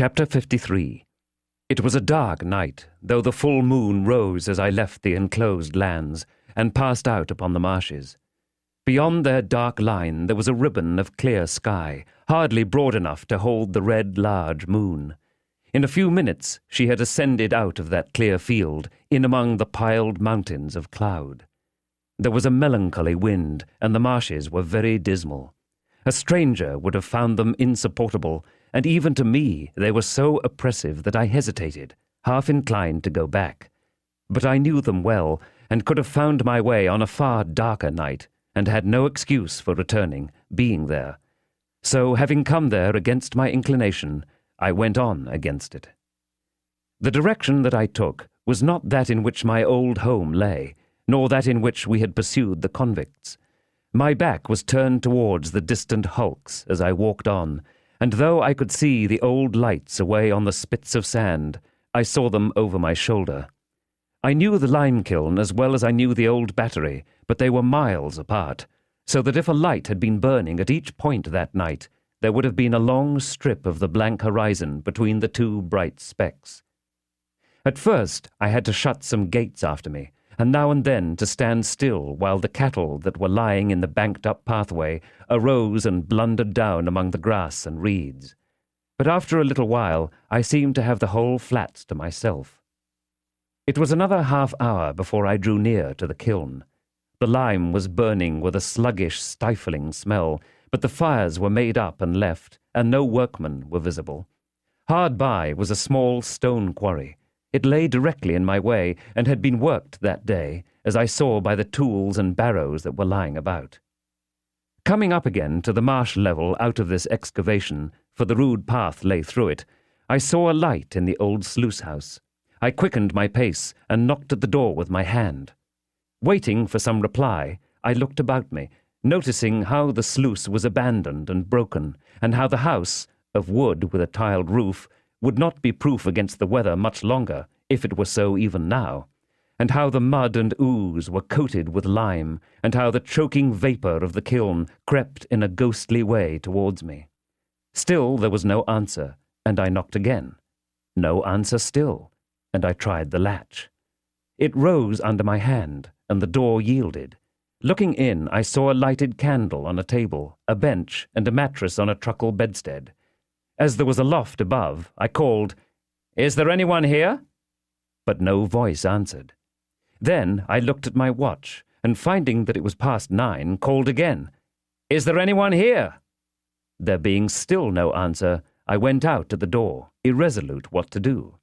Chapter 53. It was a dark night, though the full moon rose as I left the enclosed lands and passed out upon the marshes. Beyond their dark line there was a ribbon of clear sky, hardly broad enough to hold the red large moon. In a few minutes she had ascended out of that clear field, in among the piled mountains of cloud. There was a melancholy wind, and the marshes were very dismal. A stranger would have found them insupportable, and even to me they were so oppressive that I hesitated, half inclined to go back. But I knew them well, and could have found my way on a far darker night, and had no excuse for returning, being there. So, having come there against my inclination, I went on against it. The direction that I took was not that in which my old home lay, nor that in which we had pursued the convicts. My back was turned towards the distant hulks as I walked on, and though I could see the old lights away on the spits of sand, I saw them over my shoulder. I knew the lime kiln as well as I knew the old battery, but they were miles apart, so that if a light had been burning at each point that night, there would have been a long strip of the blank horizon between the two bright specks. At first I had to shut some gates after me, and now and then to stand still while the cattle that were lying in the banked-up pathway arose and blundered down among the grass and reeds. But after a little while I seemed to have the whole flats to myself. It was another half-hour before I drew near to the kiln. The lime was burning with a sluggish, stifling smell, but the fires were made up and left, and no workmen were visible. Hard by was a small stone quarry. It lay directly in my way, and had been worked that day, as I saw by the tools and barrows that were lying about. Coming up again to the marsh level out of this excavation, for the rude path lay through it, I saw a light in the old sluice house. I quickened my pace and knocked at the door with my hand. Waiting for some reply, I looked about me, noticing how the sluice was abandoned and broken, and how the house, of wood with a tiled roof, would not be proof against the weather much longer, if it were so even now, and how the mud and ooze were coated with lime, and how the choking vapour of the kiln crept in a ghostly way towards me. Still there was no answer, and I knocked again. No answer still, and I tried the latch. It rose under my hand, and the door yielded. Looking in, I saw a lighted candle on a table, a bench, and a mattress on a truckle bedstead. As there was a loft above, I called, "Is there anyone here?" But no voice answered. Then I looked at my watch, and finding that it was past 9, called again, "Is there anyone here?" There being still no answer, I went out at the door, irresolute what to do.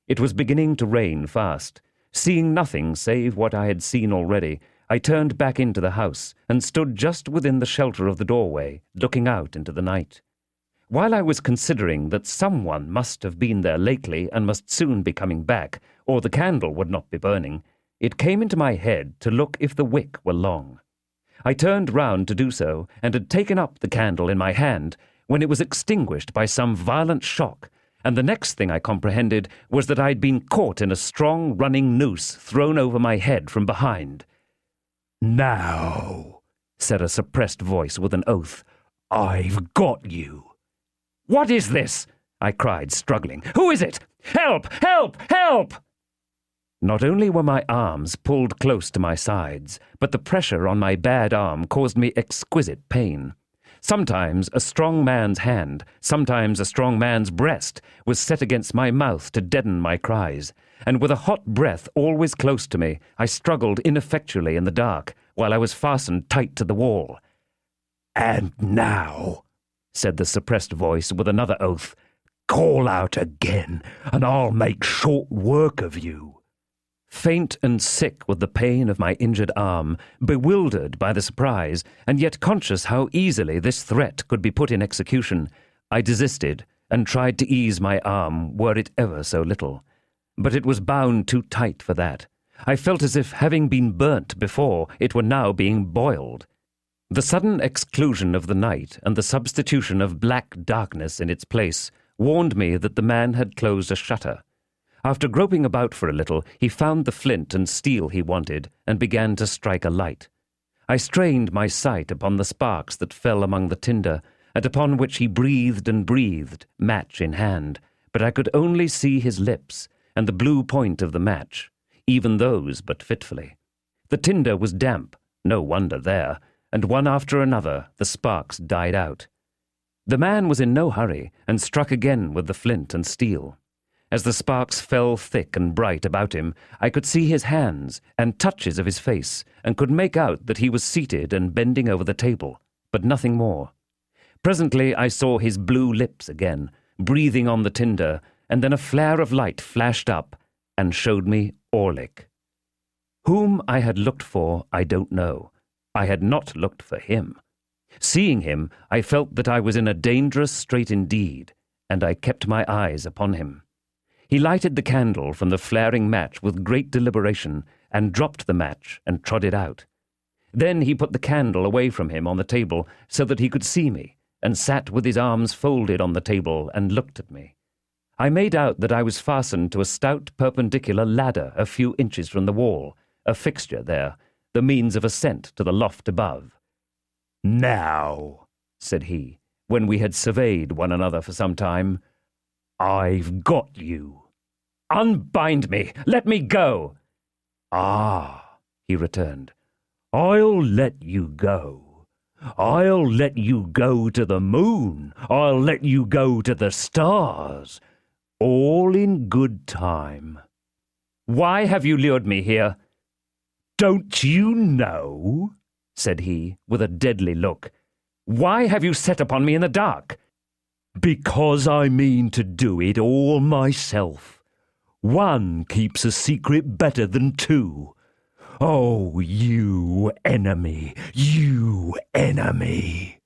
It was beginning to rain fast. Seeing nothing save what I had seen already, I turned back into the house, and stood just within the shelter of the doorway, looking out into the night. While I was considering that someone must have been there lately and must soon be coming back, or the candle would not be burning, it came into my head to look if the wick were long. I turned round to do so, and had taken up the candle in my hand, when it was extinguished by some violent shock, and the next thing I comprehended was that I had been caught in a strong running noose thrown over my head from behind. "Now," said a suppressed voice with an oath, "I've got you." "What is this?" I cried, struggling. "Who is it? Help! Help! Help!" Not only were my arms pulled close to my sides, but the pressure on my bad arm caused me exquisite pain. Sometimes a strong man's hand, sometimes a strong man's breast, was set against my mouth to deaden my cries, and with a hot breath always close to me, I struggled ineffectually in the dark, while I was fastened tight to the wall. "And now," said the suppressed voice with another oath, "call out again, and I'll make short work of you." Faint and sick with the pain of my injured arm, bewildered by the surprise, and yet conscious how easily this threat could be put in execution, I desisted, and tried to ease my arm, were it ever so little. But it was bound too tight for that. I felt as if, having been burnt before, it were now being boiled. The sudden exclusion of the night, and the substitution of black darkness in its place, warned me that the man had closed a shutter. After groping about for a little, he found the flint and steel he wanted, and began to strike a light. I strained my sight upon the sparks that fell among the tinder, and upon which he breathed and breathed, match in hand, but I could only see his lips and the blue point of the match, even those but fitfully. The tinder was damp, no wonder there, and one after another the sparks died out. The man was in no hurry, and struck again with the flint and steel. As the sparks fell thick and bright about him, I could see his hands and touches of his face, and could make out that he was seated and bending over the table, but nothing more. Presently I saw his blue lips again, breathing on the tinder, and then a flare of light flashed up and showed me Orlick. Whom I had looked for, I don't know. I had not looked for him. Seeing him, I felt that I was in a dangerous strait indeed, and I kept my eyes upon him. He lighted the candle from the flaring match with great deliberation, and dropped the match and trod it out. Then he put the candle away from him on the table so that he could see me, and sat with his arms folded on the table and looked at me. I made out that I was fastened to a stout perpendicular ladder a few inches from the wall, a fixture there, the means of ascent to the loft above. "Now," said he, when we had surveyed one another for some time, "I've got you." "Unbind me! Let me go!" "Ah," he returned, "I'll let you go. I'll let you go to the moon. I'll let you go to the stars. All in good time." "Why have you lured me here?" "Don't you know?" said he, with a deadly look. "Why have you set upon me in the dark?" "Because I mean to do it all myself. One keeps a secret better than two. Oh, you enemy, you enemy."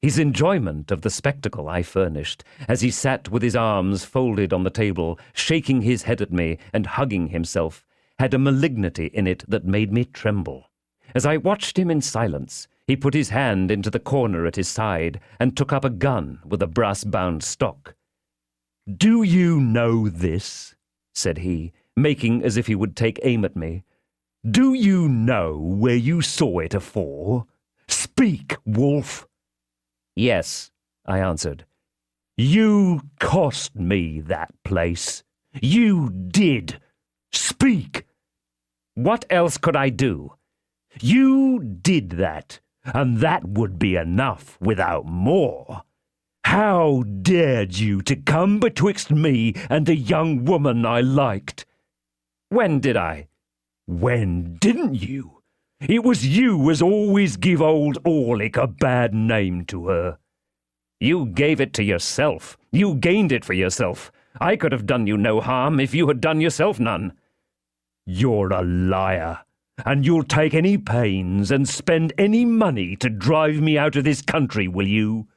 His enjoyment of the spectacle I furnished, as he sat with his arms folded on the table, shaking his head at me and hugging himself, had a malignity in it that made me tremble. As I watched him in silence, he put his hand into the corner at his side and took up a gun with a brass-bound stock. "Do you know this?" said he, making as if he would take aim at me. "Do you know where you saw it afore? Speak, wolf." "Yes," I answered. "You cost me that place. You did. Speak." "What else could I do?" "You did that, and that would be enough without more. How dared you to come betwixt me and a young woman I liked?" "When did I?" "When didn't you? It was you as always give old Orlick a bad name to her." "You gave it to yourself. You gained it for yourself. I could have done you no harm if you had done yourself none." "You're a liar, and you'll take any pains and spend any money to drive me out of this country, will you?"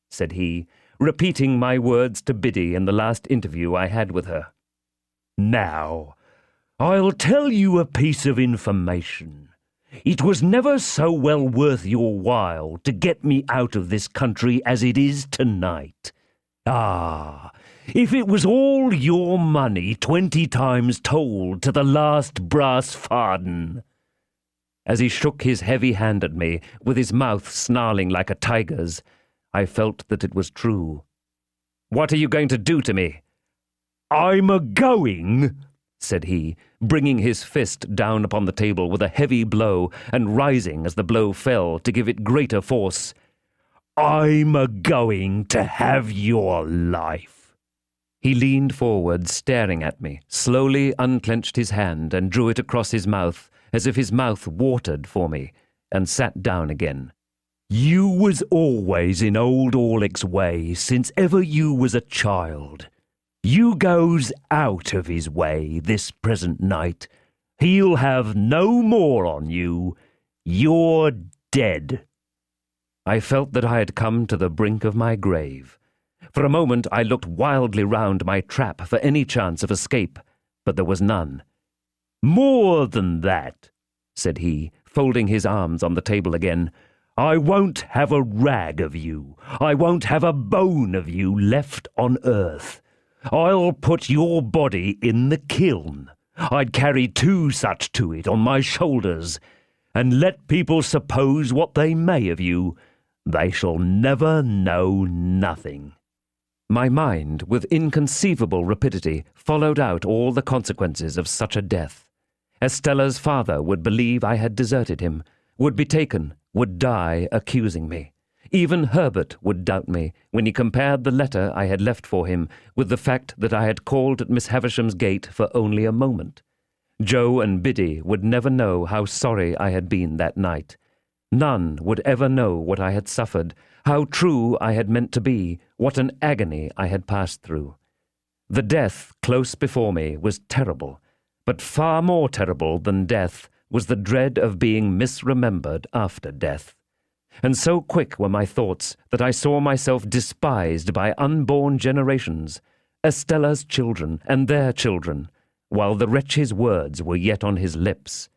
said he, repeating my words to Biddy in the last interview I had with her. "Now, I'll tell you a piece of information. It was never so well worth your while to get me out of this country as it is tonight. Ah, if it was all your money 20 times told to the last brass farden." As he shook his heavy hand at me, with his mouth snarling like a tiger's, I felt that it was true. "What are you going to do to me?" "I'm a-going," said he, bringing his fist down upon the table with a heavy blow and rising as the blow fell to give it greater force. "I'm a-going to have your life." He leaned forward, staring at me, slowly unclenched his hand and drew it across his mouth, as if his mouth watered for me, and sat down again. "You was always in old Orlick's way since ever you was a child. You goes out of his way this present night. He'll have no more on you. You're dead." I felt that I had come to the brink of my grave. For a moment I looked wildly round my trap for any chance of escape, but there was none. "More than that," said he, folding his arms on the table again, "I won't have a rag of you. I won't have a bone of you left on earth. I'll put your body in the kiln. I'd carry 2 such to it on my shoulders, and let people suppose what they may of you. They shall never know nothing. My mind, with inconceivable rapidity, followed out all the consequences of such a death. Estella's father would believe I had deserted him, would be taken, would die accusing me. Even Herbert would doubt me when he compared the letter I had left for him with the fact that I had called at Miss Havisham's gate for only a moment. Joe and Biddy would never know how sorry I had been that night. None would ever know what I had suffered, how true I had meant to be, what an agony I had passed through. The death close before me was terrible, but far more terrible than death was the dread of being misremembered after death. And so quick were my thoughts that I saw myself despised by unborn generations, Estella's children and their children, while the wretch's words were yet on his lips.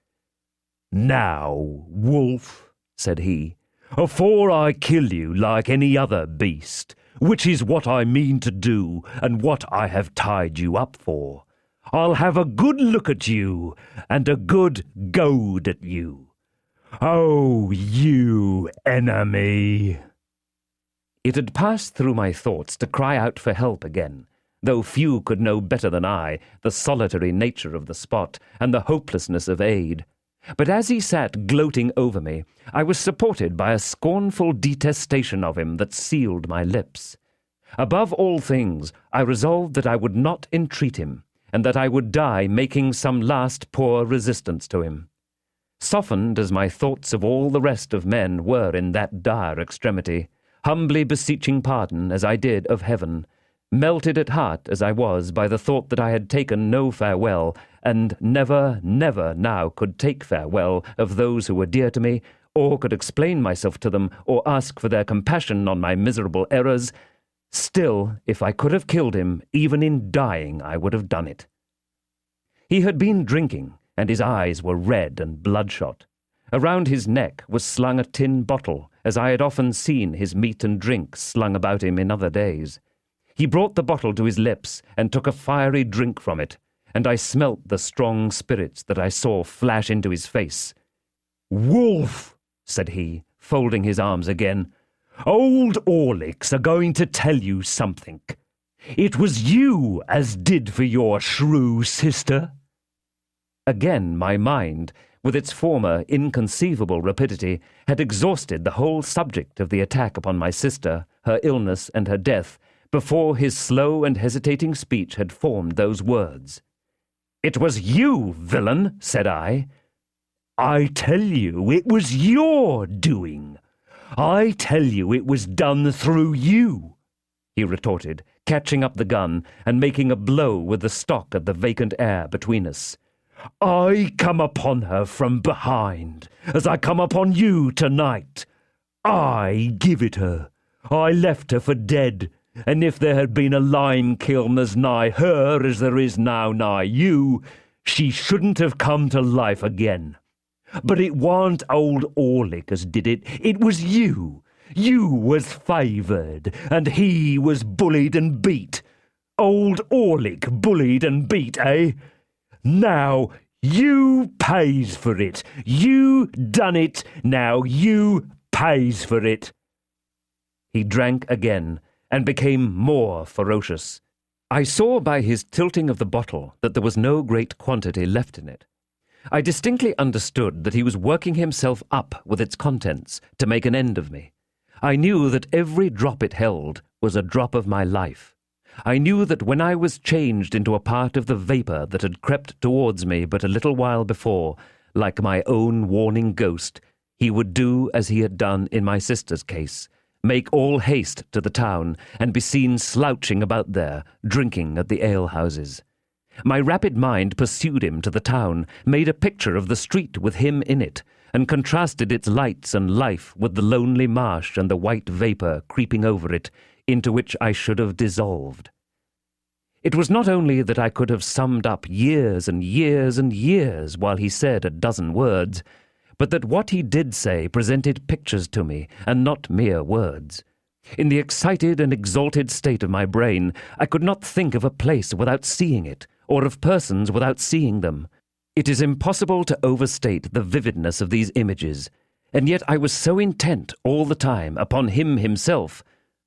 Now, wolf, said he, afore I kill you like any other beast, which is what I mean to do and what I have tied you up for, I'll have a good look at you and a good goad at you. Oh, you enemy! It had passed through my thoughts to cry out for help again, though few could know better than I the solitary nature of the spot and the hopelessness of aid. But as he sat gloating over me, I was supported by a scornful detestation of him that sealed my lips. Above all things, I resolved that I would not entreat him, and that I would die making some last poor resistance to him. Softened as my thoughts of all the rest of men were in that dire extremity, humbly beseeching pardon as I did of heaven, melted at heart as I was by the thought that I had taken no farewell, and never, never now could take farewell of those who were dear to me, or could explain myself to them, or ask for their compassion on my miserable errors, still, if I could have killed him, even in dying I would have done it. He had been drinking, and his eyes were red and bloodshot. Around his neck was slung a tin bottle, as I had often seen his meat and drink slung about him in other days. He brought the bottle to his lips and took a fiery drink from it, and I smelt the strong spirits that I saw flash into his face. Wolf, said he, folding his arms again, old Orlick's are going to tell you something. It was you as did for your shrew sister. Again my mind, with its former inconceivable rapidity, had exhausted the whole subject of the attack upon my sister, her illness and her death, before his slow and hesitating speech had formed those words. It was you, villain, said I. I tell you it was your doing. I tell you it was done through you, he retorted, catching up the gun and making a blow with the stock at the vacant air between us. I come upon her from behind, as I come upon you tonight. I give it her. I left her for dead, and if there had been a lime kiln as nigh her as there is now nigh you, she shouldn't have come to life again. But it warn't old Orlick as did it. It was you. You was favoured, and he was bullied and beat. Old Orlick bullied and beat, eh? Now you pays for it. You done it. Now you pays for it. He drank again, and became more ferocious. I saw by his tilting of the bottle that there was no great quantity left in it. I distinctly understood that he was working himself up with its contents to make an end of me. I knew that every drop it held was a drop of my life. I knew that when I was changed into a part of the vapour that had crept towards me but a little while before, like my own warning ghost, he would do as he had done in my sister's case, make all haste to the town, and be seen slouching about there, drinking at the alehouses. My rapid mind pursued him to the town, made a picture of the street with him in it, and contrasted its lights and life with the lonely marsh and the white vapour creeping over it, into which I should have dissolved. It was not only that I could have summed up years and years and years while he said a dozen words, but that what he did say presented pictures to me, and not mere words. In the excited and exalted state of my brain, I could not think of a place without seeing it, or of persons without seeing them. It is impossible to overstate the vividness of these images. and yet I was so intent all the time upon him himself,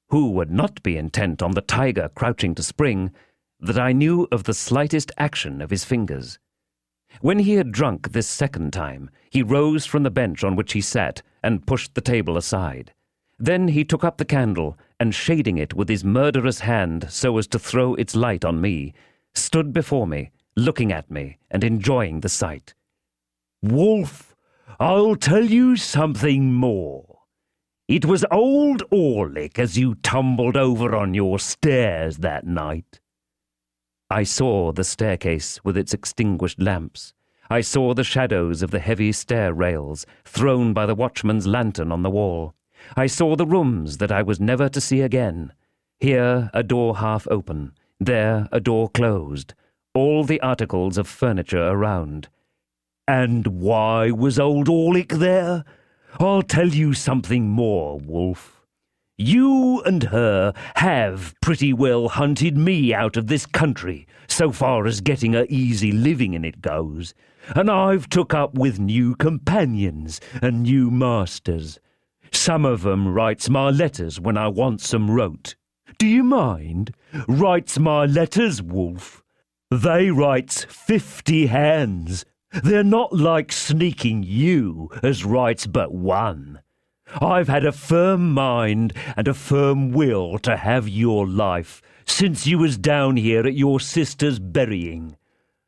who would not be intent on the tiger crouching to spring, that I knew of the slightest action of his fingers. When he had drunk this second time, he rose from the bench on which he sat and pushed the table aside. Then he took up the candle, and shading it with his murderous hand so as to throw its light on me, stood before me, looking at me and enjoying the sight. "Wolf, I'll tell you something more. It was old Orlick as you tumbled over on your stairs that night." I saw the staircase with its extinguished lamps. I saw the shadows of the heavy stair rails thrown by the watchman's lantern on the wall. I saw the rooms that I was never to see again. Here a door half open, there a door closed, all the articles of furniture around. And why was old Orlick there? I'll tell you something more, Wolf. You and her have pretty well hunted me out of this country, so far as getting a easy living in it goes, and I've took up with new companions and new masters. Some of 'em writes my letters when I wants 'em wrote. Do you mind? Writes my letters, Wolf. They writes 50 hands. They're not like sneaking you, as writes but one. I've had a firm mind and a firm will to have your life since you was down here at your sister's burying.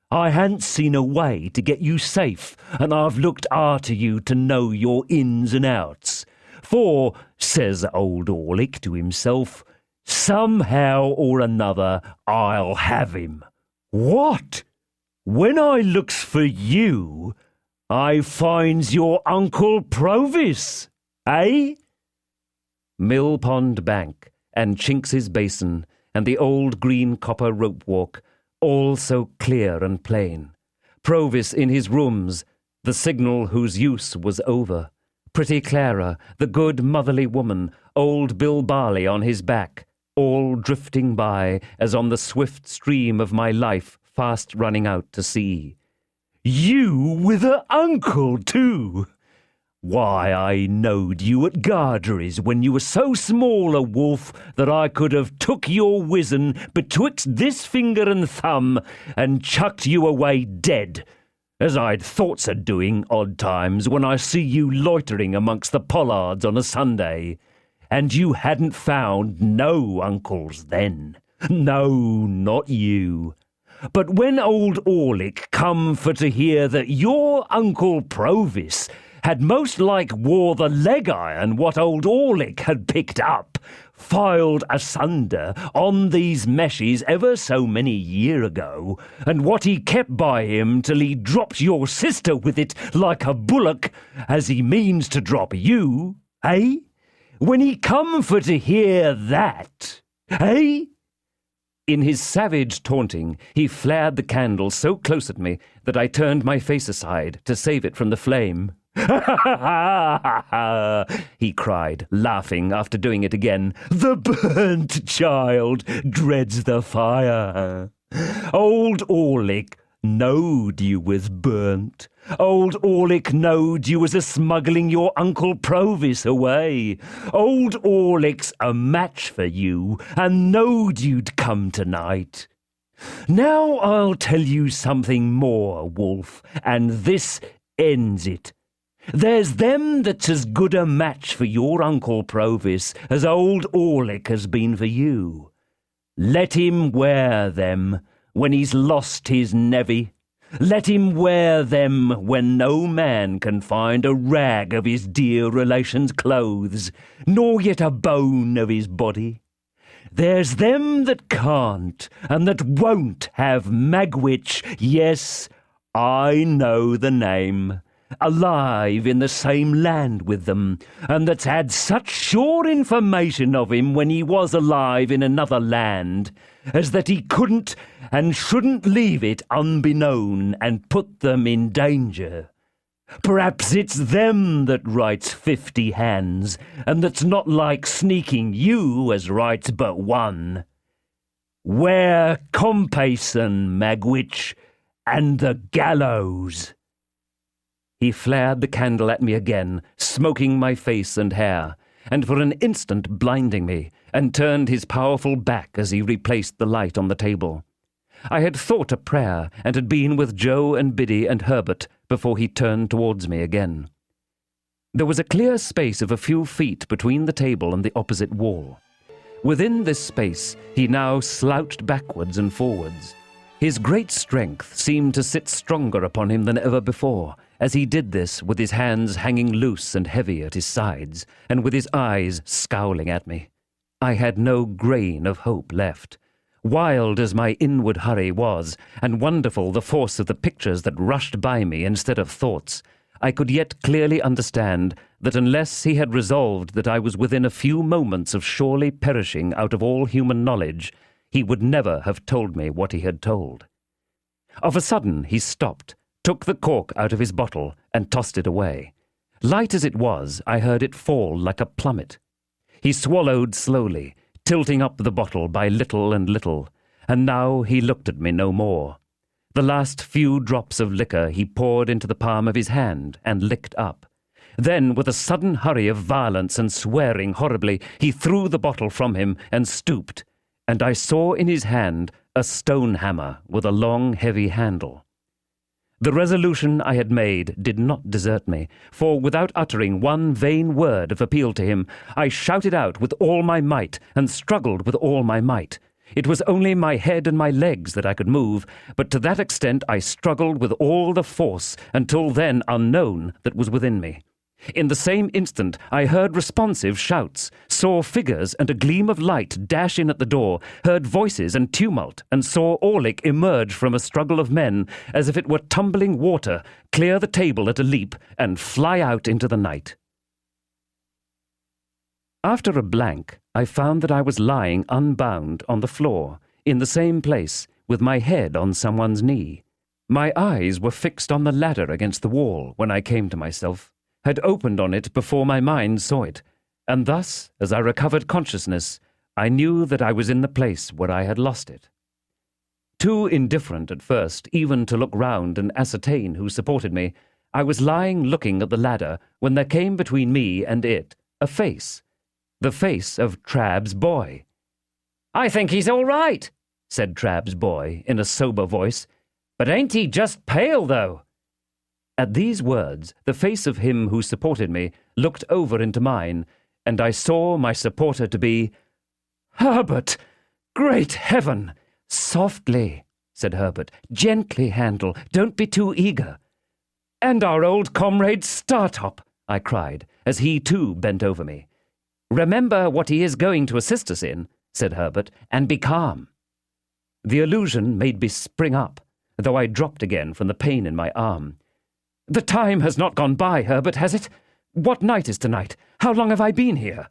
I hadn't seen a way to get you safe, and I've looked arter you to know your ins and outs. For, says old Orlick to himself, somehow or another I'll have him. What? When I looks for you, I finds your Uncle Provis. Eh? Mill Pond Bank, and Chinks's Basin, and the old green copper rope walk, all so clear and plain. Provis in his rooms, the signal whose use was over. Pretty Clara, the good motherly woman, old Bill Barley on his back, all drifting by as on the swift stream of my life fast running out to sea. You with a uncle, too! Why, I knowed you at Gargery's when you were so small a wolf that I could have took your wizen betwixt this finger and thumb and chucked you away dead, as I'd thoughts of doing odd times when I see you loitering amongst the pollards on a Sunday. And you hadn't found no uncles then. No, not you. But when old Orlick come for to hear that your Uncle Provis had most like wore the leg iron what old Orlick had picked up, filed asunder on these meshes ever so many year ago, and what he kept by him till he dropped your sister with it like a bullock, as he means to drop you, eh? When he come for to hear that, eh? In his savage taunting, he flared the candle so close at me that I turned my face aside to save it from the flame. "Ha ha ha ha!" he cried, laughing after doing it again. "The burnt child dreads the fire. Old Orlick knowed you was burnt. Old Orlick knowed you was a-smuggling your Uncle Provis away. Old Orlick's a match for you, and knowed you'd come tonight. Now I'll tell you something more, Wolf, and this ends it. There's them that's as good a match for your Uncle Provis as old Orlick has been for you. Let him wear them when he's lost his nevy. Let him wear them when no man can find a rag of his dear relation's clothes, nor yet a bone of his body. There's them that can't and that won't have Magwitch, yes, I know the name, alive in the same land with them, and that's had such sure information of him when he was alive in another land, as that he couldn't and shouldn't leave it unbeknown and put them in danger. Perhaps it's them that writes 50 hands, and that's not like sneaking you as writes but one. Wear compayson, Magwitch, and the gallows." He flared the candle at me again, smoking my face and hair, and for an instant blinding me, and turned his powerful back as he replaced the light on the table. I had thought a prayer, and had been with Joe and Biddy and Herbert before he turned towards me again. There was a clear space of a few feet between the table and the opposite wall. Within this space he now slouched backwards and forwards. His great strength seemed to sit stronger upon him than ever before, as he did this with his hands hanging loose and heavy at his sides, and with his eyes scowling at me. I had no grain of hope left. Wild as my inward hurry was, and wonderful the force of the pictures that rushed by me instead of thoughts, I could yet clearly understand that unless he had resolved that I was within a few moments of surely perishing out of all human knowledge, he would never have told me what he had told. Of a sudden he stopped, took the cork out of his bottle, and tossed it away. Light as it was, I heard it fall like a plummet. He swallowed slowly, tilting up the bottle by little and little, and now he looked at me no more. The last few drops of liquor he poured into the palm of his hand and licked up. Then, with a sudden hurry of violence and swearing horribly, he threw the bottle from him and stooped, and I saw in his hand a stone hammer with a long, heavy handle. The resolution I had made did not desert me, for without uttering one vain word of appeal to him, I shouted out with all my might and struggled with all my might. It was only my head and my legs that I could move, but to that extent I struggled with all the force, until then unknown, that was within me. In the same instant I heard responsive shouts, saw figures and a gleam of light dash in at the door, heard voices and tumult, and saw Orlick emerge from a struggle of men, as if it were tumbling water, clear the table at a leap, and fly out into the night. After a blank, I found that I was lying unbound on the floor, in the same place, with my head on someone's knee. My eyes were fixed on the ladder against the wall when I came to myself, had opened on it before my mind saw it, and thus, as I recovered consciousness, I knew that I was in the place where I had lost it. Too indifferent at first even to look round and ascertain who supported me, I was lying looking at the ladder when there came between me and it a face, the face of Trabb's boy. "I think he's all right," said Trabb's boy in a sober voice, "but ain't he just pale, though?" At these words, the face of him who supported me looked over into mine, and I saw my supporter to be Herbert! Great heaven! "Softly," said Herbert. "Gently handle. Don't be too eager." "And our old comrade Startop," I cried, as he too bent over me. "Remember what he is going to assist us in," said Herbert, "and be calm." The illusion made me spring up, though I dropped again from the pain in my arm. "The time has not gone by, Herbert, has it? What night is tonight? How long have I been here?"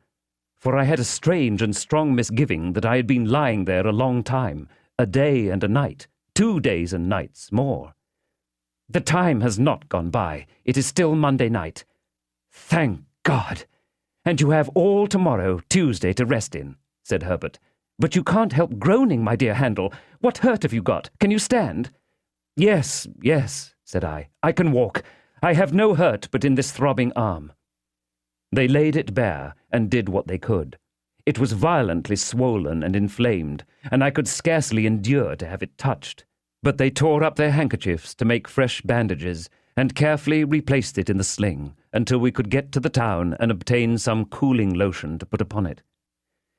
For I had a strange and strong misgiving that I had been lying there a long time, a day and a night, 2 days and nights more. "The time has not gone by. It is still Monday night." "Thank God! And you have all tomorrow, Tuesday, to rest in," said Herbert. "But you can't help groaning, my dear Handel. What hurt have you got? Can you stand?" Yes, said I. "I can walk. I have no hurt but in this throbbing arm." They laid it bare and did what they could. It was violently swollen and inflamed, and I could scarcely endure to have it touched. But they tore up their handkerchiefs to make fresh bandages, and carefully replaced it in the sling until we could get to the town and obtain some cooling lotion to put upon it.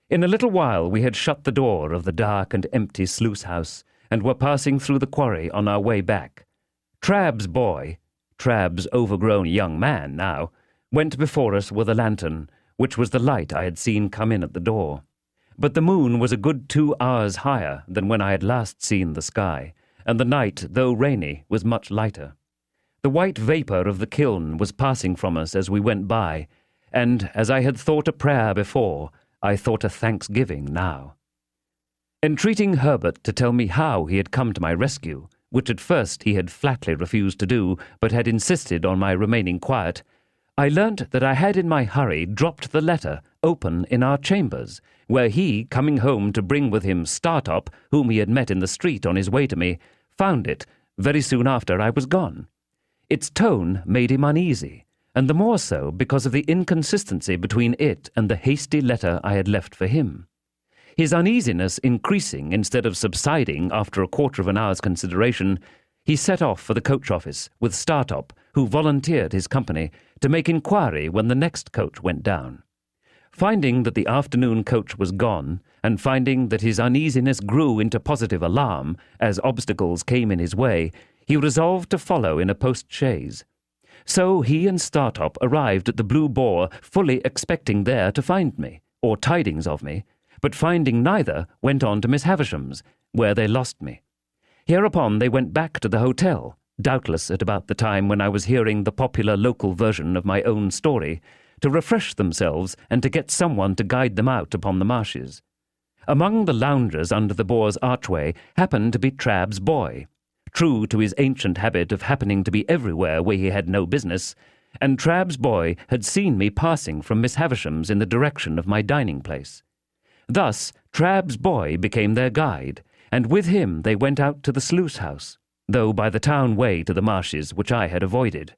In a little while we had shut the door of the dark and empty sluice-house, and were passing through the quarry on our way back. Trabb's boy, Trabb's overgrown young man now, went before us with a lantern, which was the light I had seen come in at the door. But the moon was a good 2 hours higher than when I had last seen the sky, and the night, though rainy, was much lighter. The white vapour of the kiln was passing from us as we went by, and, as I had thought a prayer before, I thought a thanksgiving now. Entreating Herbert to tell me how he had come to my rescue, which at first he had flatly refused to do, but had insisted on my remaining quiet, I learnt that I had in my hurry dropped the letter open in our chambers, where he, coming home to bring with him Startop, whom he had met in the street on his way to me, found it very soon after I was gone. Its tone made him uneasy, and the more so because of the inconsistency between it and the hasty letter I had left for him. His uneasiness increasing instead of subsiding after a quarter of an hour's consideration, he set off for the coach office with Startop, who volunteered his company, to make inquiry when the next coach went down. Finding that the afternoon coach was gone, and finding that his uneasiness grew into positive alarm as obstacles came in his way, he resolved to follow in a post-chaise. So he and Startop arrived at the Blue Boar, fully expecting there to find me, or tidings of me, but finding neither, went on to Miss Havisham's, where they lost me. Hereupon they went back to the hotel, doubtless at about the time when I was hearing the popular local version of my own story, to refresh themselves and to get someone to guide them out upon the marshes. Among the loungers under the Boar's archway happened to be Trabb's boy, true to his ancient habit of happening to be everywhere where he had no business, and Trabb's boy had seen me passing from Miss Havisham's in the direction of my dining place. Thus Trabb's boy became their guide, and with him they went out to the sluice house, though by the town way to the marshes which I had avoided.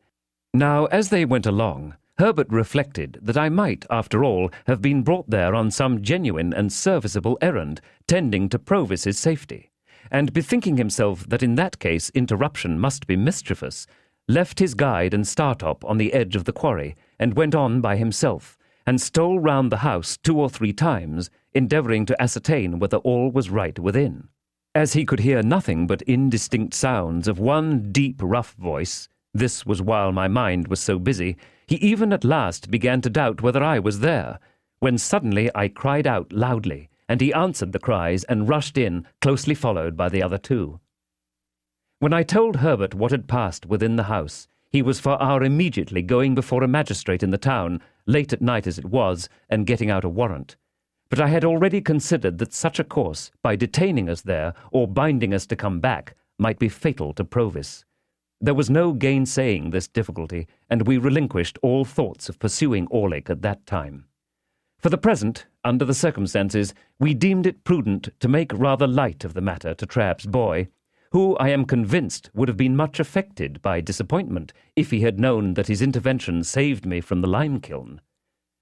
Now, as they went along, Herbert reflected that I might, after all, have been brought there on some genuine and serviceable errand tending to Provis's safety, and bethinking himself that in that case interruption must be mischievous, left his guide and Startop on the edge of the quarry, and went on by himself, and stole round the house 2 or 3 times, endeavouring to ascertain whether all was right within. As he could hear nothing but indistinct sounds of one deep, rough voice, this was while my mind was so busy, he even at last began to doubt whether I was there, when suddenly I cried out loudly, and he answered the cries and rushed in, closely followed by the other 2. When I told Herbert what had passed within the house, he was for our immediately going before a magistrate in the town, late at night as it was, and getting out a warrant. But I had already considered that such a course, by detaining us there or binding us to come back, might be fatal to Provis. There was no gainsaying this difficulty, and we relinquished all thoughts of pursuing Orlick at that time. For the present, under the circumstances, we deemed it prudent to make rather light of the matter to Trabb's boy, who, I am convinced, would have been much affected by disappointment if he had known that his intervention saved me from the lime-kiln.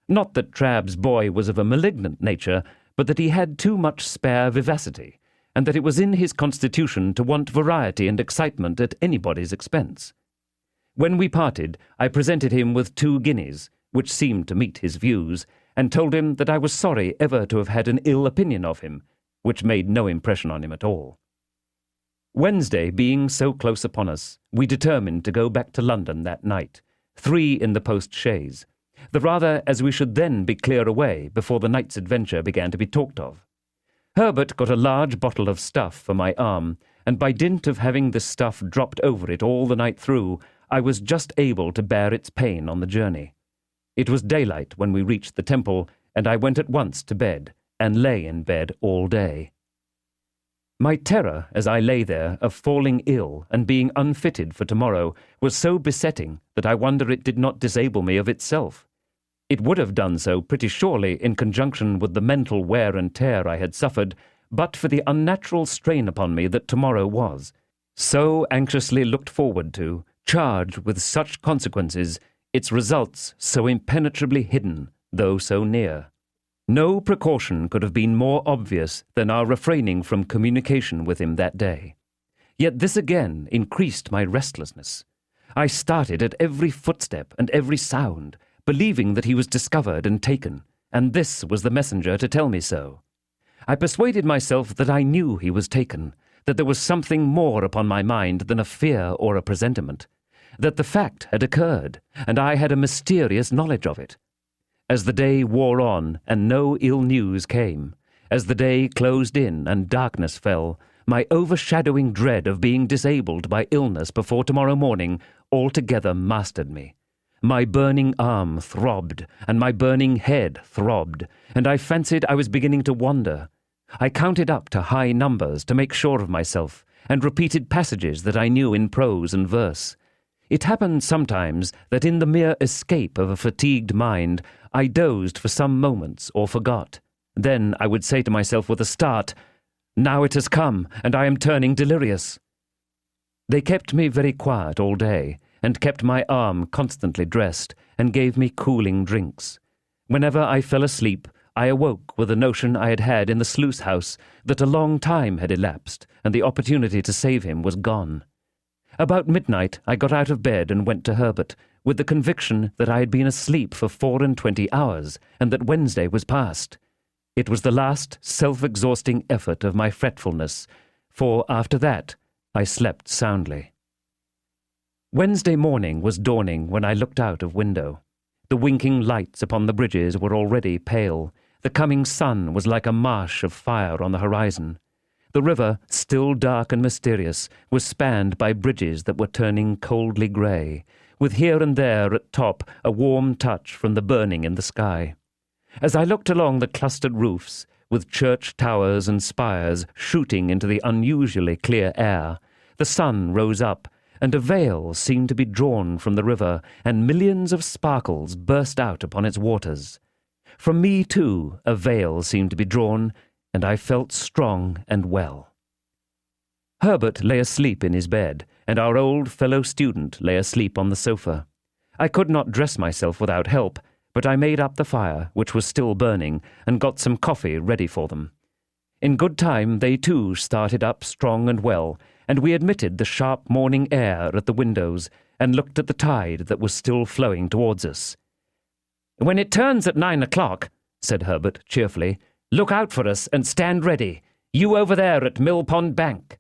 Not that Trabb's boy was of a malignant nature, but that he had too much spare vivacity, and that it was in his constitution to want variety and excitement at anybody's expense. When we parted, I presented him with 2 guineas, which seemed to meet his views, and told him that I was sorry ever to have had an ill opinion of him, which made no impression on him at all. Wednesday being so close upon us, we determined to go back to London that night, 3 in the post-chaise, the rather as we should then be clear away before the night's adventure began to be talked of. Herbert got a large bottle of stuff for my arm, and by dint of having the stuff dropped over it all the night through, I was just able to bear its pain on the journey. It was daylight when we reached the Temple, and I went at once to bed, and lay in bed all day. My terror, as I lay there, of falling ill and being unfitted for tomorrow, was so besetting that I wonder it did not disable me of itself. It would have done so pretty surely in conjunction with the mental wear and tear I had suffered, but for the unnatural strain upon me that tomorrow was, so anxiously looked forward to, charged with such consequences, its results so impenetrably hidden, though so near. No precaution could have been more obvious than our refraining from communication with him that day. Yet this again increased my restlessness. I started at every footstep and every sound, believing that he was discovered and taken, and this was the messenger to tell me so. I persuaded myself that I knew he was taken, that there was something more upon my mind than a fear or a presentiment, that the fact had occurred, and I had a mysterious knowledge of it. As the day wore on and no ill news came, as the day closed in and darkness fell, my overshadowing dread of being disabled by illness before tomorrow morning altogether mastered me. My burning arm throbbed, and my burning head throbbed, and I fancied I was beginning to wander. I counted up to high numbers to make sure of myself, and repeated passages that I knew in prose and verse. It happened sometimes that in the mere escape of a fatigued mind, I dozed for some moments or forgot. Then I would say to myself with a start, "Now it has come, and I am turning delirious." They kept me very quiet all day, and kept my arm constantly dressed, and gave me cooling drinks. Whenever I fell asleep, I awoke with the notion I had had in the sluice house that a long time had elapsed, and the opportunity to save him was gone. About midnight I got out of bed and went to Herbert, with the conviction that I had been asleep for 24 hours, and that Wednesday was past. It was the last self-exhausting effort of my fretfulness, for after that I slept soundly. Wednesday morning was dawning when I looked out of window. The winking lights upon the bridges were already pale. The coming sun was like a marsh of fire on the horizon. The river, still dark and mysterious, was spanned by bridges that were turning coldly grey, with here and there at top a warm touch from the burning in the sky. As I looked along the clustered roofs, with church towers and spires shooting into the unusually clear air, the sun rose up, and a veil seemed to be drawn from the river, and millions of sparkles burst out upon its waters. From me, too, a veil seemed to be drawn, and I felt strong and well. Herbert lay asleep in his bed, and our old fellow student lay asleep on the sofa. I could not dress myself without help, but I made up the fire, which was still burning, and got some coffee ready for them. In good time they too started up strong and well, and we admitted the sharp morning air at the windows, and looked at the tide that was still flowing towards us. "When it turns at 9 o'clock," said Herbert cheerfully, "look out for us and stand ready. You over there at Mill Pond Bank."